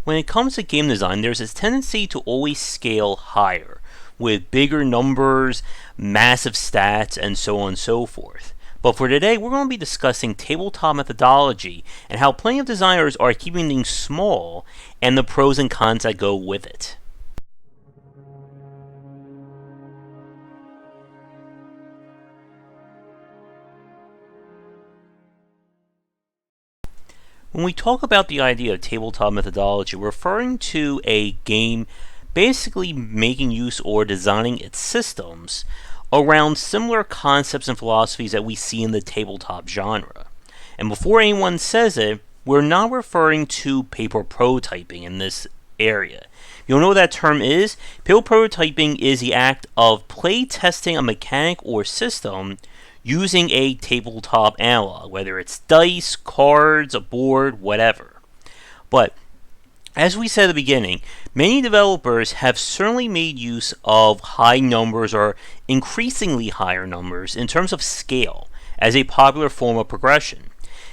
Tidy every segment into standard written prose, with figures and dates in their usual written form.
When it comes to game design, there's this tendency to always scale higher, with bigger numbers, massive stats, and so on and so forth. But for today, we're going to be discussing tabletop methodology and how plenty of designers are keeping things small and the pros and cons that go with it. When we talk about the idea of tabletop methodology, we're referring to a game basically making use or designing its systems around similar concepts and philosophies that we see in the tabletop genre. And before anyone says it, we're not referring to paper prototyping in this area. You'll know what that term is. Paper prototyping is the act of play testing a mechanic or system using a tabletop analog, whether it's dice, cards, a board, whatever. But as we said at the beginning, many developers have certainly made use of high numbers or increasingly higher numbers in terms of scale as a popular form of progression.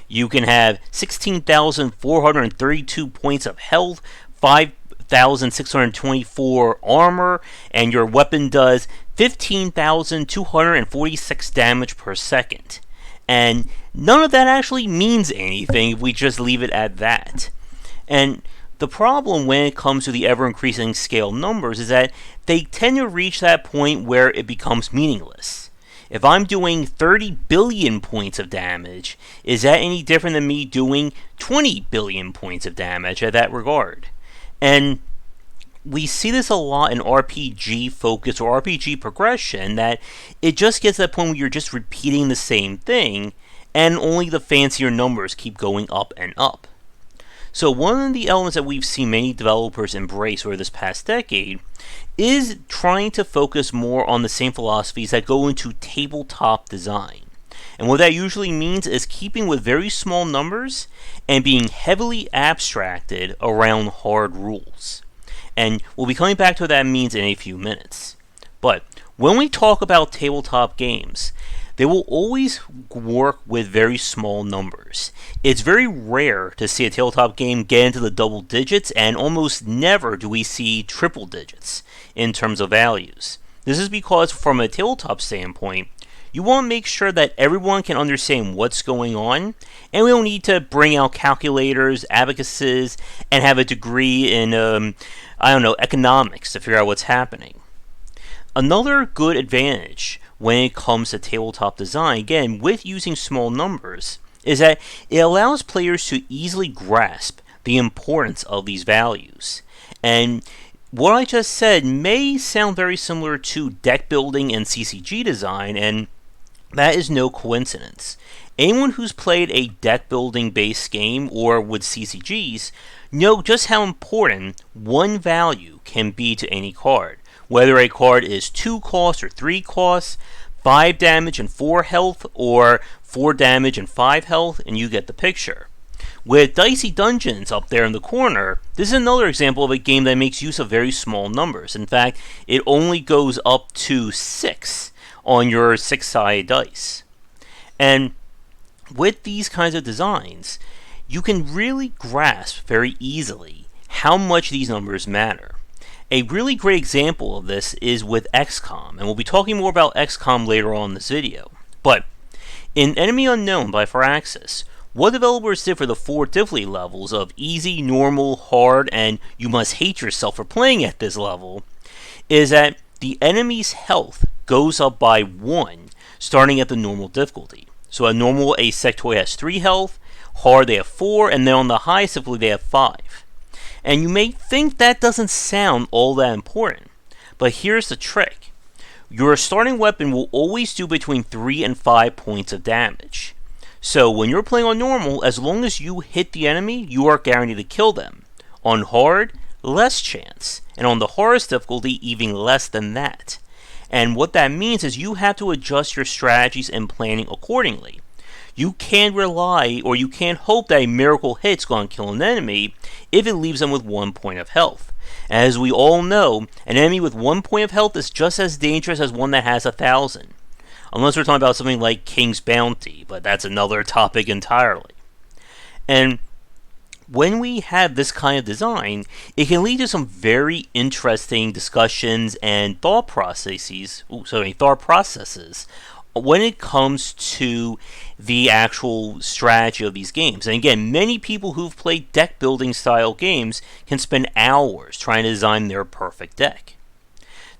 You can have 16,432 points of health, 5,624 armor, and your weapon does 15,246 damage per second. And none of that actually means anything if we just leave it at that. And the problem when it comes to the ever-increasing scale numbers is that they tend to reach that point where it becomes meaningless. If I'm doing 30 billion points of damage, is that any different than me doing 20 billion points of damage at that regard? And we see this a lot in RPG focus or RPG progression, that it just gets to that point where you're just repeating the same thing, and only the fancier numbers keep going up and up. So one of the elements that we've seen many developers embrace over this past decade is trying to focus more on the same philosophies that go into tabletop design. And what that usually means is keeping with very small numbers and being heavily abstracted around hard rules. And we'll be coming back to what that means in a few minutes. But when we talk about tabletop games, they will always work with very small numbers. It's very rare to see a tabletop game get into the double digits, and almost never do we see triple digits in terms of values. This is because from a tabletop standpoint, you want to make sure that everyone can understand what's going on, and we don't need to bring out calculators, abacuses, and have a degree in, economics to figure out what's happening. Another good advantage when it comes to tabletop design, again, with using small numbers, is that it allows players to easily grasp the importance of these values. And what I just said may sound very similar to deck building and CCG design, and that is no coincidence. Anyone who's played a deck building based game or with CCGs know just how important one value can be to any card. Whether a card is 2 costs or 3 costs, 5 damage and 4 health, or 4 damage and 5 health, and you get the picture. With Dicey Dungeons up there in the corner, this is another example of a game that makes use of very small numbers. In fact, it only goes up to 6 on your 6-sided dice. And with these kinds of designs, you can really grasp very easily how much these numbers matter. A really great example of this is with XCOM, and we'll be talking more about XCOM later on in this video. But in Enemy Unknown by Firaxis, what developers did for the 4 difficulty levels of easy, normal, hard, and you must hate yourself for playing at this level, is that the enemy's health goes up by 1 starting at the normal difficulty. So a normal Asectoid has 3 health, hard they have 4, and then on the highest difficulty they have 5. And you may think that doesn't sound all that important, but here's the trick. Your starting weapon will always do between 3 and 5 points of damage. So when you're playing on normal, as long as you hit the enemy, you are guaranteed to kill them. On hard, less chance, and on the hardest difficulty, even less than that. And what that means is you have to adjust your strategies and planning accordingly. You can't rely, or you can't hope that a miracle hit's going to kill an enemy if it leaves them with 1 point of health. As we all know, an enemy with 1 point of health is just as dangerous as one that has 1,000. Unless we're talking about something like King's Bounty, but that's another topic entirely. And when we have this kind of design, it can lead to some very interesting discussions and thought processes when it comes to the actual strategy of these games. And again, many people who've played deck building style games can spend hours trying to design their perfect deck.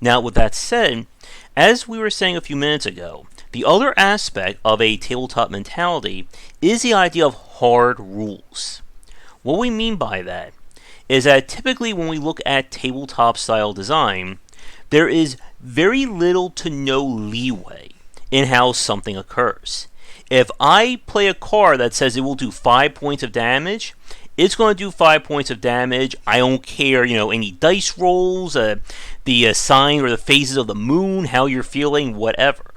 Now, with that said, as we were saying a few minutes ago, the other aspect of a tabletop mentality is the idea of hard rules. What we mean by that is that typically when we look at tabletop style design, there is very little to no leeway in how something occurs. If I play a card that says it will do 5 points of damage, it's going to do 5 points of damage. I don't care, any dice rolls, the sign or the phases of the moon, how you're feeling, whatever.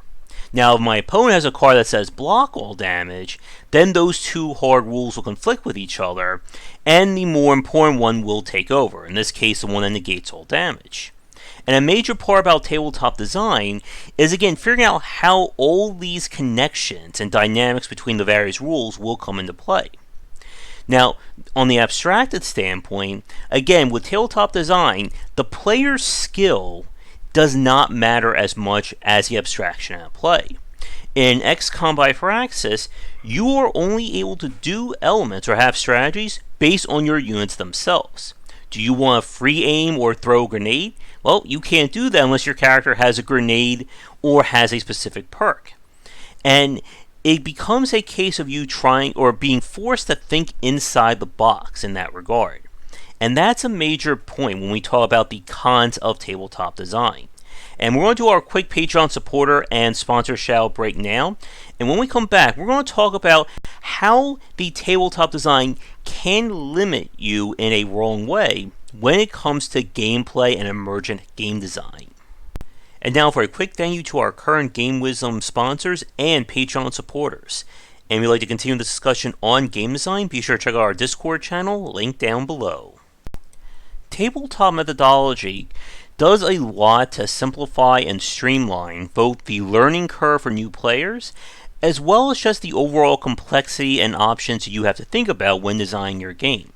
Now, if my opponent has a card that says block all damage, then those two hard rules will conflict with each other, and the more important one will take over, in this case, the one that negates all damage. And a major part about tabletop design is, again, figuring out how all these connections and dynamics between the various rules will come into play. Now, on the abstracted standpoint, again, with tabletop design, the player's skill does not matter as much as the abstraction at play. In XCOM by Firaxis, you are only able to do elements or have strategies based on your units themselves. Do you want to free aim or throw a grenade? Well, you can't do that unless your character has a grenade or has a specific perk. And it becomes a case of you trying or being forced to think inside the box in that regard. And that's a major point when we talk about the cons of tabletop design. And we're going to do our quick Patreon supporter and sponsor shout break now. And when we come back, we're going to talk about how the tabletop design can limit you in a wrong way when it comes to gameplay and emergent game design. And now for a quick thank you to our current Game Wisdom sponsors and Patreon supporters. And if you'd like to continue the discussion on game design, be sure to check out our Discord channel, linked down below. Tabletop Methodology does a lot to simplify and streamline both the learning curve for new players, as well as just the overall complexity and options you have to think about when designing your game.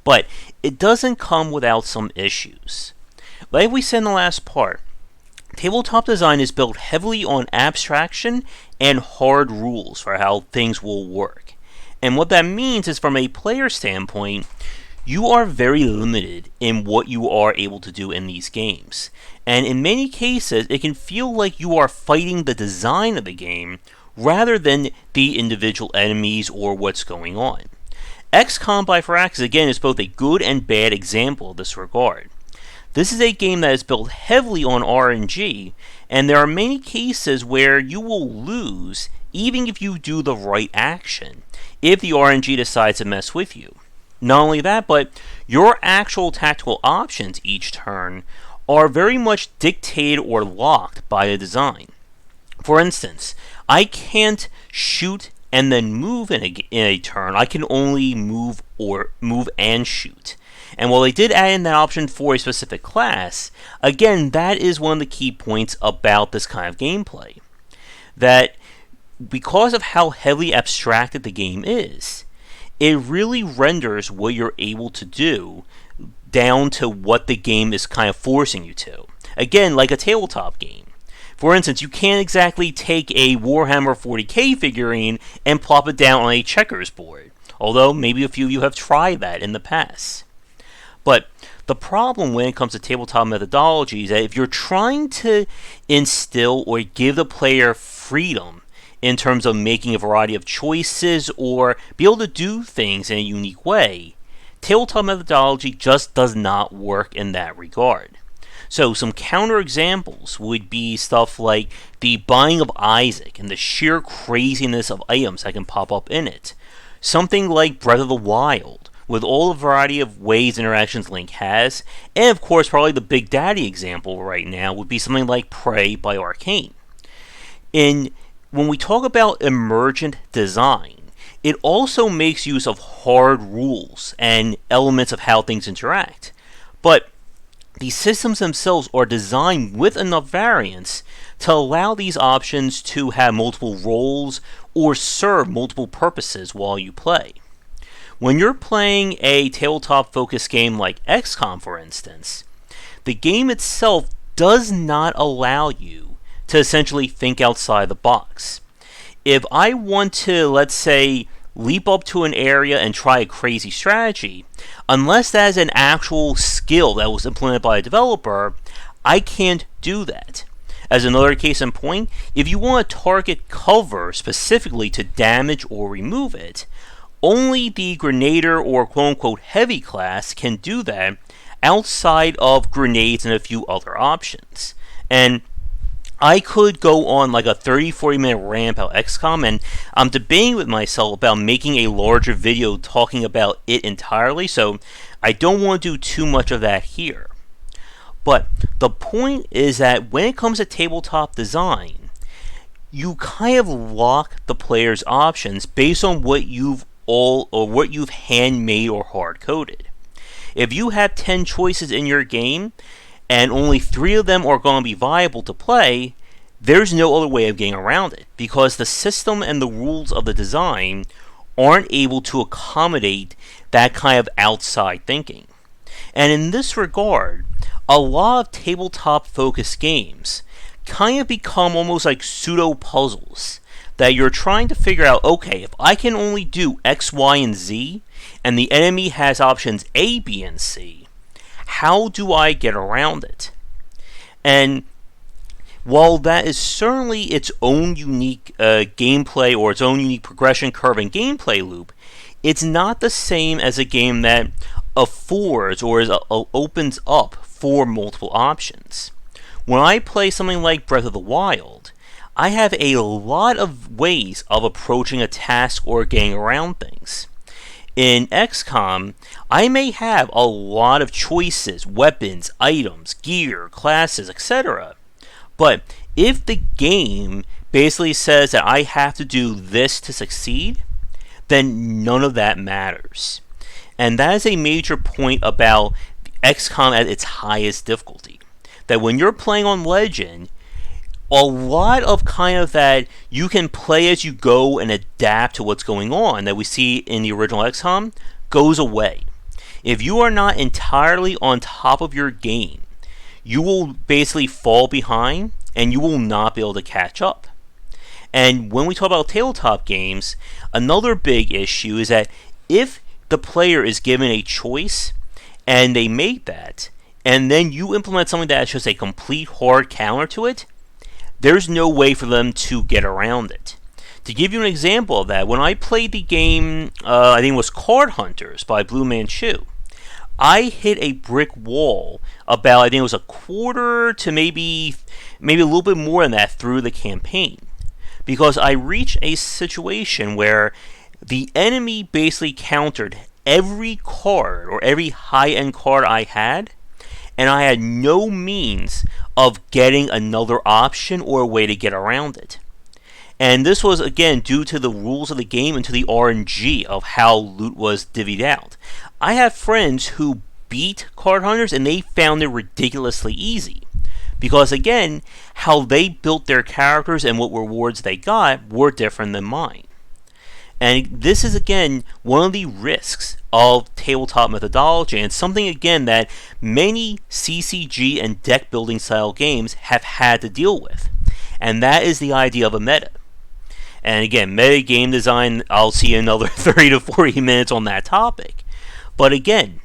But it doesn't come without some issues. Like we said in the last part, tabletop design is built heavily on abstraction and hard rules for how things will work. And what that means is, from a player standpoint, you are very limited in what you are able to do in these games. And in many cases, it can feel like you are fighting the design of the game rather than the individual enemies or what's going on. XCOM by Firaxis, again, is both a good and bad example of this regard. This is a game that is built heavily on RNG, and there are many cases where you will lose even if you do the right action, if the RNG decides to mess with you. Not only that, but your actual tactical options each turn are very much dictated or locked by the design. For instance, I can't shoot and then move in a turn. I can only move and shoot. And while they did add in that option for a specific class, again, that is one of the key points about this kind of gameplay. That because of how heavily abstracted the game is, it really renders what you're able to do down to what the game is kind of forcing you to. Again, like a tabletop game. For instance, you can't exactly take a Warhammer 40k figurine and plop it down on a checkers board, although maybe a few of you have tried that in the past. But the problem when it comes to tabletop methodology is that if you're trying to instill or give the player freedom in terms of making a variety of choices or be able to do things in a unique way, tabletop methodology just does not work in that regard. So some counter examples would be stuff like the Binding of Isaac and the sheer craziness of items that can pop up in it. Something like Breath of the Wild, with all the variety of ways interactions Link has, and of course probably the Big Daddy example right now would be something like Prey by Arcane. When we talk about emergent design, it also makes use of hard rules and elements of how things interact. But the systems themselves are designed with enough variance to allow these options to have multiple roles or serve multiple purposes while you play. When you're playing a tabletop-focused game like XCOM, for instance, the game itself does not allow you to essentially think outside the box. If I want to, let's say, leap up to an area and try a crazy strategy, unless that is an actual skill that was implemented by a developer, I can't do that. As another case in point, if you want to target cover specifically to damage or remove it, only the Grenader or quote-unquote heavy class can do that outside of grenades and a few other options. And I could go on like a 30-40 minute rant about XCOM, and I'm debating with myself about making a larger video talking about it entirely, so I don't want to do too much of that here. But the point is that when it comes to tabletop design, you kind of lock the player's options based on what you've handmade or hard-coded. If you have 10 choices in your game, and only 3 of them are going to be viable to play, there's no other way of getting around it, because the system and the rules of the design aren't able to accommodate that kind of outside thinking. And in this regard, a lot of tabletop-focused games kind of become almost like pseudo-puzzles, that you're trying to figure out, okay, if I can only do X, Y, and Z, and the enemy has options A, B, and C, how do I get around it? And while that is certainly its own unique gameplay or its own unique progression curve and gameplay loop, it's not the same as a game that affords or opens up for multiple options. When I play something like Breath of the Wild, I have a lot of ways of approaching a task or getting around things. In XCOM, I may have a lot of choices, weapons, items, gear, classes, etc. But if the game basically says that I have to do this to succeed, then none of that matters. And that is a major point about XCOM at its highest difficulty. That when you're playing on Legend, a lot of kind of that you can play as you go and adapt to what's going on that we see in the original XCOM goes away. If you are not entirely on top of your game, you will basically fall behind and you will not be able to catch up. And when we talk about tabletop games, another big issue is that if the player is given a choice and they make that, and then you implement something that is just a complete hard counter to it, there's no way for them to get around it. To give you an example of that, when I played the game, I think it was Card Hunters by Blue Manchu, I hit a brick wall about, I think it was a quarter to maybe a little bit more than that through the campaign. Because I reached a situation where the enemy basically countered every card or every high-end card I had, and I had no means of getting another option or a way to get around it. And this was, again, due to the rules of the game and to the RNG of how loot was divvied out. I have friends who beat Card Hunters and they found it ridiculously easy. Because, again, how they built their characters and what rewards they got were different than mine. And this is, again, one of the risks of tabletop methodology, and something, again, that many CCG and deck building style games have had to deal with. And that is the idea of a meta. And again, meta game design, I'll see another 30 to 40 minutes on that topic. But again,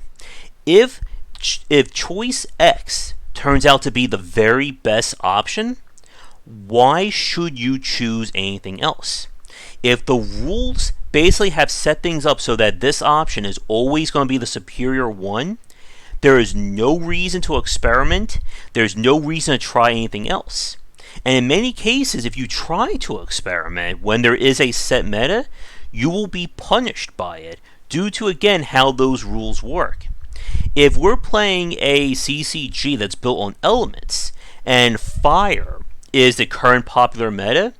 if choice X turns out to be the very best option, why should you choose anything else? If the rules basically have set things up so that this option is always going to be the superior one, there is no reason to experiment, there's no reason to try anything else. And in many cases, if you try to experiment when there is a set meta, you will be punished by it due to, again, how those rules work. If we're playing a CCG that's built on elements, and fire is the current popular meta,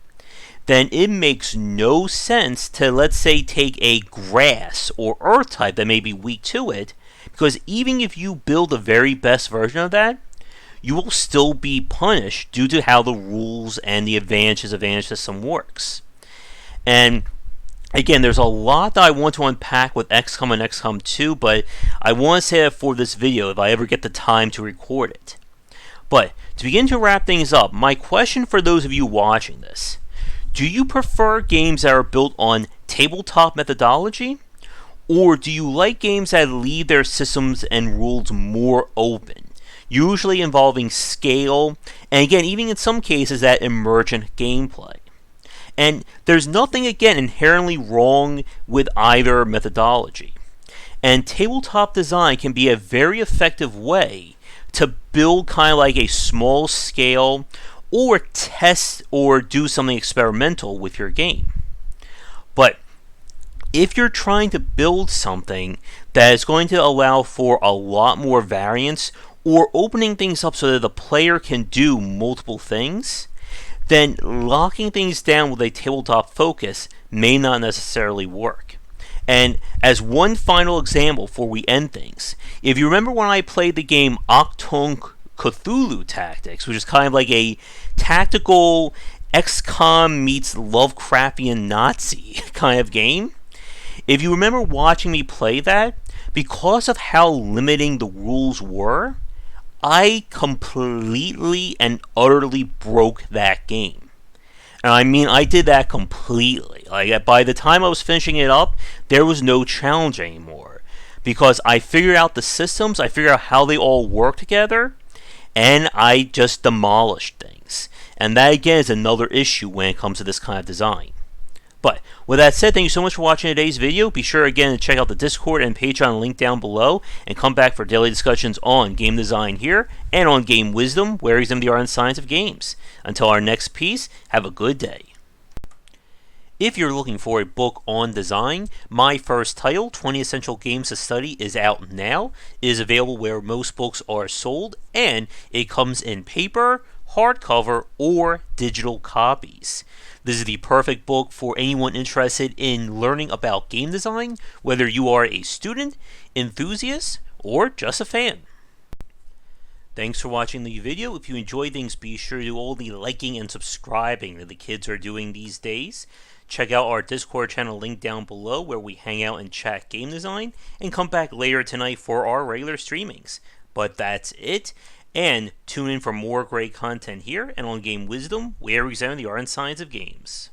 then it makes no sense to, let's say, take a grass or earth type that may be weak to it, because even if you build the very best version of that, you will still be punished due to how the rules and the advantage system works. And Again, there's a lot that I want to unpack with XCOM and XCOM 2, but I want to say that for this video if I ever get the time to record it. But to begin to wrap things up, my question for those of you watching this: do you prefer games that are built on tabletop methodology? Or do you like games that leave their systems and rules more open, usually involving scale, and again, even in some cases, that emergent gameplay? And there's nothing, again, inherently wrong with either methodology. And tabletop design can be a very effective way to build kind of like a small scale or test or do something experimental with your game. But if you're trying to build something that is going to allow for a lot more variance or opening things up so that the player can do multiple things, then locking things down with a tabletop focus may not necessarily work. And as one final example before we end things, if you remember when I played the game Octone Cthulhu Tactics, which is kind of like a tactical XCOM meets Lovecraftian Nazi kind of game, if you remember watching me play that, because of how limiting the rules were, I completely and utterly broke that game. And I mean, I did that completely. Like, by the time I was finishing it up, there was no challenge anymore. Because I figured out the systems, I figured out how they all work together, and I just demolished things. And that, again, is another issue when it comes to this kind of design. But with that said, thank you so much for watching today's video. Be sure again to check out the Discord and Patreon link down below, and come back for daily discussions on game design here and on game wisdom, where we examine the art and science of games. Until our next piece, have a good day. If you're looking for a book on design, my first title, 20 Essential Games to Study, is out now. It is available where most books are sold, and it comes in paper, hardcover, or digital copies. This is the perfect book for anyone interested in learning about game design, whether you are a student, enthusiast, or just a fan. Thanks for watching the video. If you enjoyed things, be sure to do all the liking and subscribing that the kids are doing these days. Check out our Discord channel link down below, where we hang out and chat game design, and come back later tonight for our regular streamings. But that's it, and tune in for more great content here and on Game Wisdom, where we examine the art and science of games.